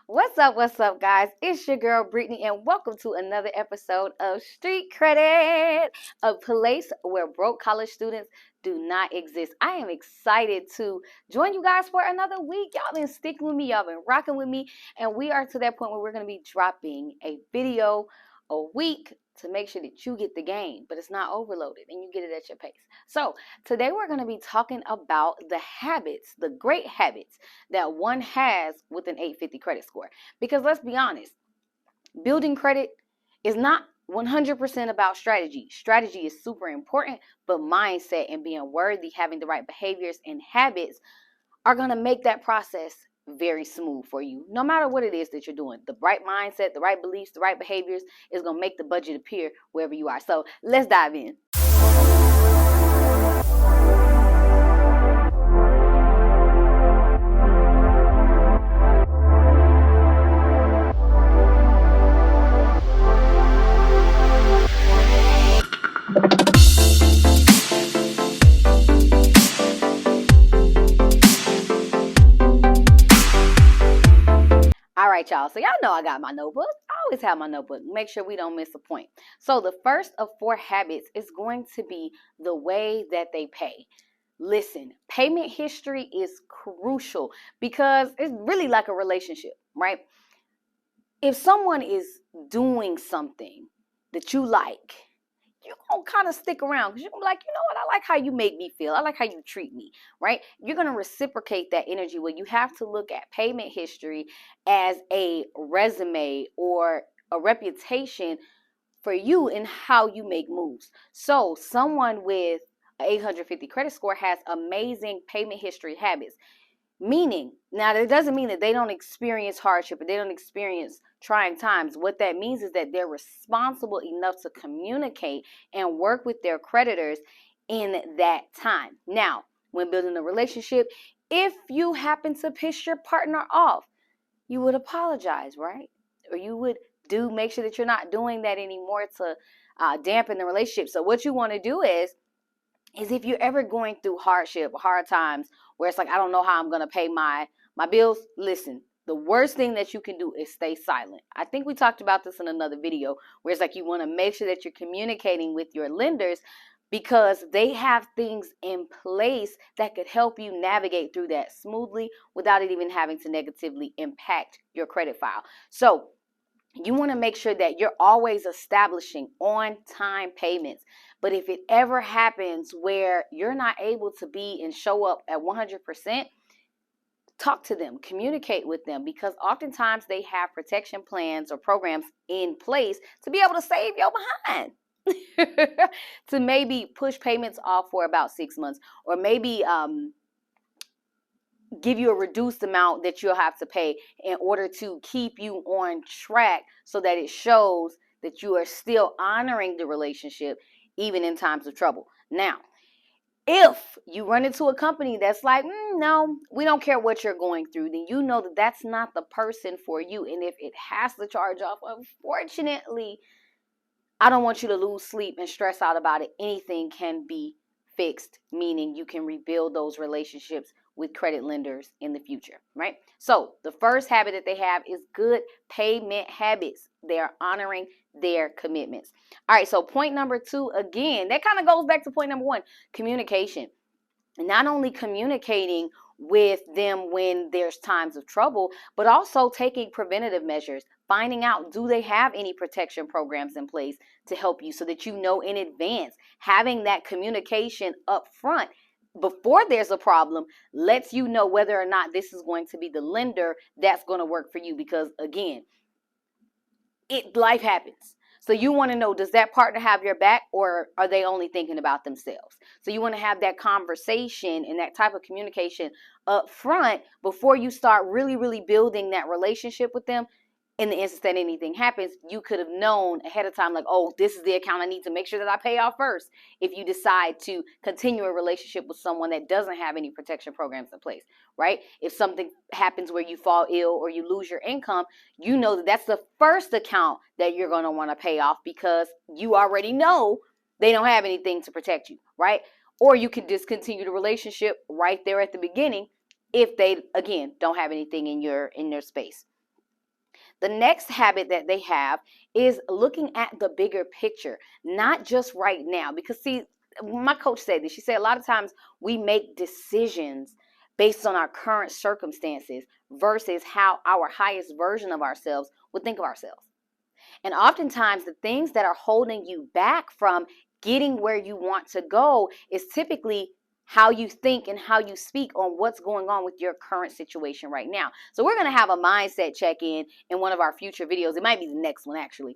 What's up, guys? It's your girl, Brittany, and welcome to another episode of Street Credit, a place where broke college students do not exist. I am excited to join you guys for another week. Y'all been sticking with me, y'all been rocking with me, and we are to that point where we're going to be dropping a video a week to make sure that you get the game, but it's not overloaded and you get it at your pace. So today we're going to be talking about the habits, the great habits that one has with an 850 credit score. Because let's be honest, building credit is not 100% about strategy. Strategy is super important, but mindset and being worthy, having the right behaviors and habits are going to make that process very smooth for you. No matter what it is that you're doing, the right mindset, the right beliefs, the right behaviors is going to make the budget appear wherever you are. So let's dive in. All right, y'all. So y'all know I got my notebook. I always have my notebook. Make sure we don't miss a point. So the first of 4 habits is going to be the way that they pay. Listen, payment history is crucial because it's really like a relationship, right? If someone is doing something that you like, you're going to kind of stick around because you're going to be like, you know what, I like how you make me feel. I like how you treat me, right? You're going to reciprocate that energy where you have to look at payment history as a resume or a reputation for you in how you make moves. So someone with an 850 credit score has amazing payment history habits. Meaning, now that doesn't mean that they don't experience hardship or they don't experience trying times. What that means is that they're responsible enough to communicate and work with their creditors in that time. Now, when building a relationship, if you happen to piss your partner off, you would apologize, right? Or you would make sure that you're not doing that anymore to dampen the relationship. So what you want to do is if you're ever going through hardship, hard times, where it's like, I don't know how I'm going to pay my bills, listen, the worst thing that you can do is stay silent. I think we talked about this in another video where it's like you want to make sure that you're communicating with your lenders because they have things in place that could help you navigate through that smoothly without it even having to negatively impact your credit file. So you want to make sure that you're always establishing on-time payments. But if it ever happens where you're not able to be and show up at 100%, talk to them, communicate with them, because oftentimes they have protection plans or programs in place to be able to save your behind. To maybe push payments off for about 6 months, or maybe give you a reduced amount that you'll have to pay in order to keep you on track so that it shows that you are still honoring the relationship even in times of trouble. Now, if you run into a company that's like, no, we don't care what you're going through, then you know that that's not the person for you. And if it has to charge off, unfortunately, I don't want you to lose sleep and stress out about it. Anything can be fixed, meaning you can rebuild those relationships with credit lenders in the future, right? So the first habit that they have is good payment habits. They are honoring their commitments. All right, so point number 2, again, that kind of goes back to point number 1, communication. Not only communicating with them when there's times of trouble, but also taking preventative measures, finding out, do they have any protection programs in place to help you so that you know in advance. Having that communication up front before there's a problem lets you know whether or not this is going to be the lender that's going to work for you, because again, life happens. So you want to know, does that partner have your back, or are they only thinking about themselves? So you want to have that conversation and that type of communication up front before you start really building that relationship with them. In the instance that anything happens, you could have known ahead of time, like, oh, this is the account I need to make sure that I pay off first, if you decide to continue a relationship with someone that doesn't have any protection programs in place, right? If something happens where you fall ill or you lose your income, you know that that's the first account that you're going to want to pay off because you already know they don't have anything to protect you, right? Or you could discontinue the relationship right there at the beginning if they, again, don't have anything in their space. The next habit that they have is looking at the bigger picture, not just right now. Because see, my coach said this. She said a lot of times we make decisions based on our current circumstances versus how our highest version of ourselves would think of ourselves. And oftentimes the things that are holding you back from getting where you want to go is typically how you think and how you speak on what's going on with your current situation right now. So we're going to have a mindset check-in in one of our future videos. It might be the next one actually,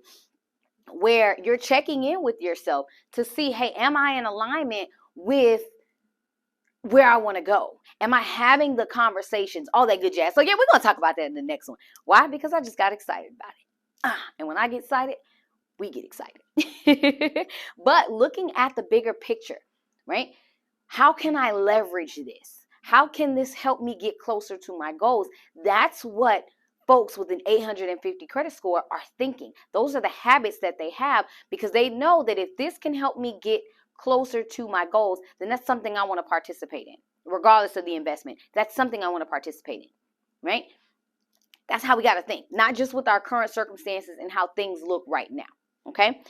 where you're checking in with yourself to see, hey, am I in alignment with where I want to go? Am I having the conversations? All that good jazz. So yeah, we're going to talk about that in the next one. Why? Because I just got excited about it. And when I get excited, we get excited. But looking at the bigger picture, right? How can I leverage this? How can this help me get closer to my goals? That's what folks with an 850 credit score are thinking. Those are the habits that they have because they know that if this can help me get closer to my goals, then that's something I want to participate in, regardless of the investment. That's something I want to participate in, right? That's how we got to think, not just with our current circumstances and how things look right now, okay?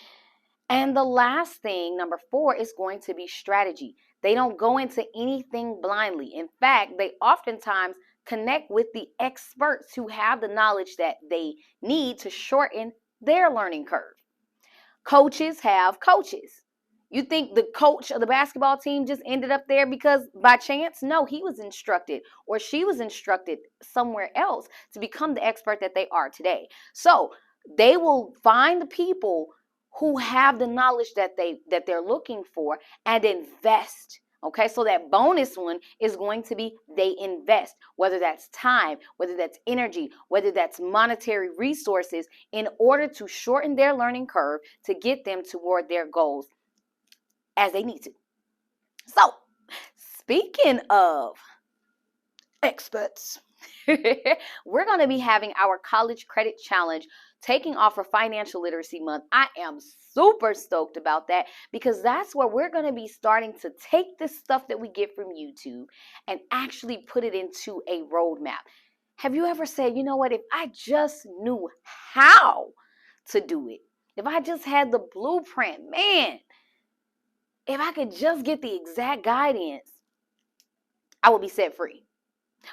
And the last thing, number 4, is going to be strategy. They don't go into anything blindly. In fact, they oftentimes connect with the experts who have the knowledge that they need to shorten their learning curve. Coaches have coaches. You think the coach of the basketball team just ended up there because by chance? No, he was instructed or she was instructed somewhere else to become the expert that they are today. So they will find the people who have the knowledge that they're looking for and invest. Okay, so that bonus one is going to be they invest, whether that's time, whether that's energy, whether that's monetary resources in order to shorten their learning curve to get them toward their goals as they need to. So, speaking of experts, we're going to be having our college credit challenge taking off for Financial Literacy Month. I am super stoked about that because that's where we're going to be starting to take this stuff that we get from YouTube and actually put it into a roadmap. Have you ever said, you know what, if I just knew how to do it, if I just had the blueprint, man, if I could just get the exact guidance, I would be set free.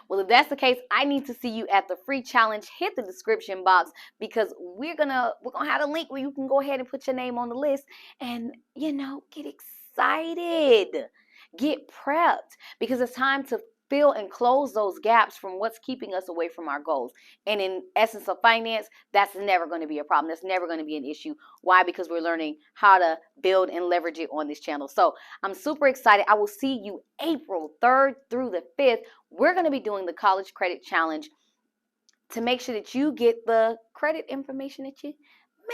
Well, if that's the case, I need to see you at the free challenge. Hit the description box because we're gonna have a link where you can go ahead and put your name on the list and get excited, get prepped because it's time to fill and close those gaps from what's keeping us away from our goals. And in essence of finance, that's never going to be a problem. That's never going to be an issue. Why? Because we're learning how to build and leverage it on this channel. So I'm super excited. I will see you April 3rd through the 5th. We're going to be doing the College Credit Challenge to make sure that you get the credit information that you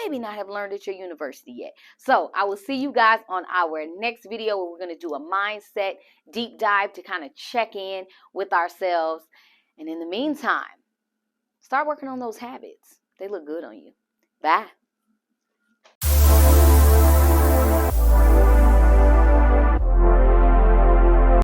maybe not have learned at your university yet. So I will see you guys on our next video where we're going to do a mindset deep dive to kind of check in with ourselves. And in the meantime, start working on those habits. They look good on you. Bye.